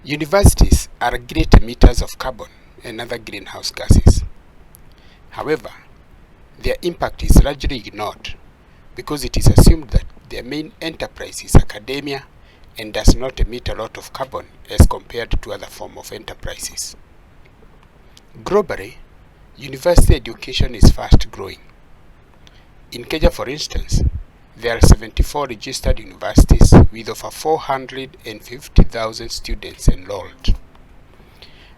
Universities are great emitters of carbon and other greenhouse gases. However, their impact is largely ignored because it is assumed that their main enterprise is academia and does not emit a lot of carbon as compared to other forms of enterprises. Globally, university education is fast growing. In Kenya, for instance, there are 74 registered universities with over 450,000 students enrolled.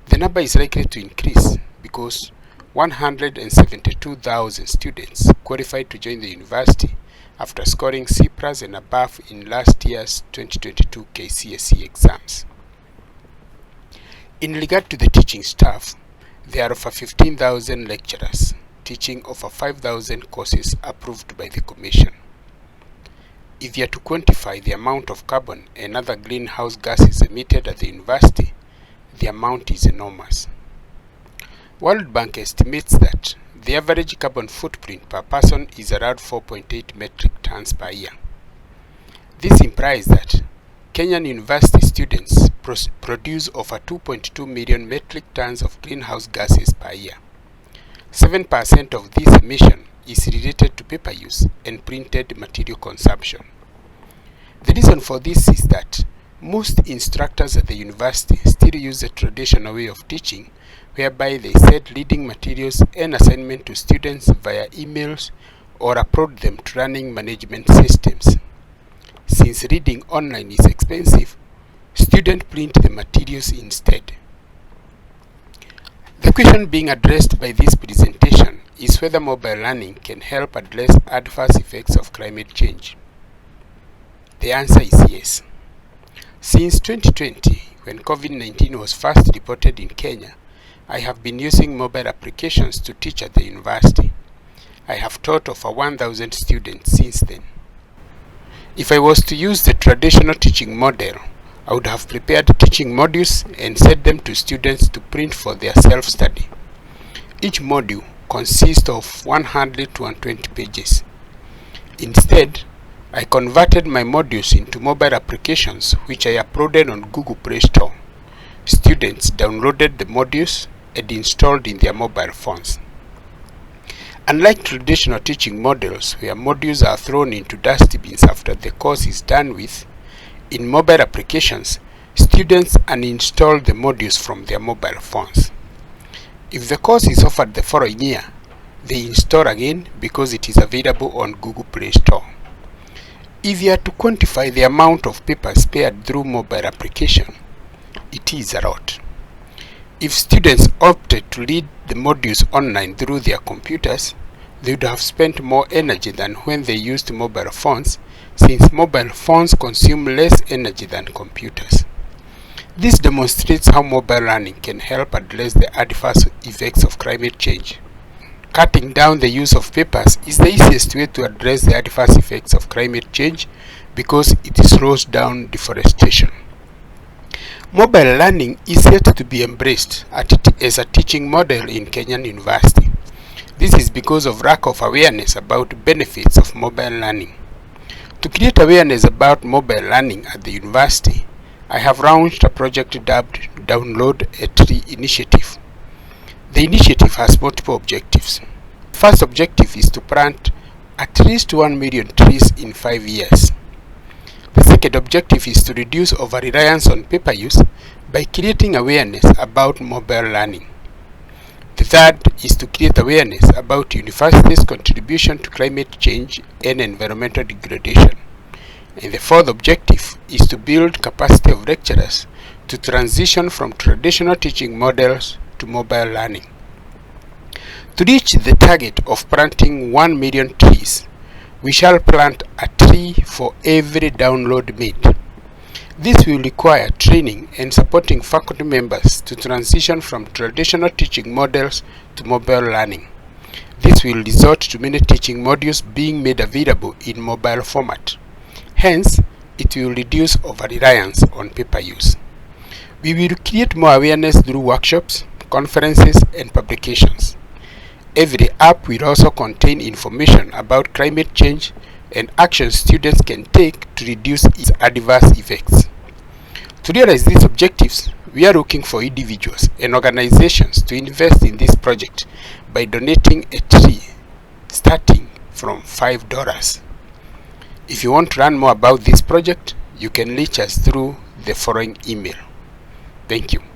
The number is likely to increase because 172,000 students qualified to join the university after scoring C+ and above in last year's 2022 KCSE exams. In regard to the teaching staff, there are over 15,000 lecturers teaching over 5,000 courses approved by the Commission. If you are to quantify the amount of carbon and other greenhouse gases emitted at the university, the amount is enormous. World Bank estimates that the average carbon footprint per person is around 4.8 metric tons per year. This implies that Kenyan university students produce over 2.2 million metric tons of greenhouse gases per year. 7% of this emission is related to paper use and printed material consumption. The reason for this is that most instructors at the university still use the traditional way of teaching, whereby they send reading materials and assignment to students via emails or upload them to learning management systems. Since reading online is expensive, students print the materials instead. The question being addressed by this presentation is whether mobile learning can help address adverse effects of climate change. The answer is yes. Since 2020, when COVID-19 was first reported in Kenya, I have been using mobile applications to teach at the university. I have taught over 1,000 students since then. If I was to use the traditional teaching model, I would have prepared teaching modules and sent them to students to print for their self-study. Each module consists of 100 to 120 pages. Instead, I converted my modules into mobile applications which I uploaded on Google Play Store. Students downloaded the modules and installed in their mobile phones. Unlike traditional teaching models where modules are thrown into dustbins after the course is done with, in mobile applications, students uninstall the modules from their mobile phones. If the course is offered the following year, they install again because it is available on Google Play Store. If you are to quantify the amount of paper spared through mobile application, it is a lot. If students opted to read the modules online through their computers, they would have spent more energy than when they used mobile phones, since mobile phones consume less energy than computers. This demonstrates how mobile learning can help address the adverse effects of climate change. Cutting down the use of papers is the easiest way to address the adverse effects of climate change because it slows down deforestation. Mobile learning is yet to be embraced as a teaching model in Kenyan university. This is because of lack of awareness about benefits of mobile learning. To create awareness about mobile learning at the university, I have launched a project dubbed Download a Tree Initiative. The initiative has multiple objectives. The first objective is to plant at least 1 million trees in 5 years. The second objective is to reduce over-reliance on paper use by creating awareness about mobile learning. The third is to create awareness about universities' contribution to climate change and environmental degradation. And the fourth objective is to build capacity of lecturers to transition from traditional teaching models to mobile learning. To reach the target of planting 1 million trees, we shall plant a tree for every download made. This will require training and supporting faculty members to transition from traditional teaching models to mobile learning. This will result to many teaching modules being made available in mobile format. Hence, it will reduce over-reliance on paper use. We will create more awareness through workshops, conferences, and publications. Every app will also contain information about climate change and actions students can take to reduce its adverse effects. To realize these objectives, we are looking for individuals and organizations to invest in this project by donating a tree starting from $5. If you want to learn more about this project, you can reach us through the following email. Thank you.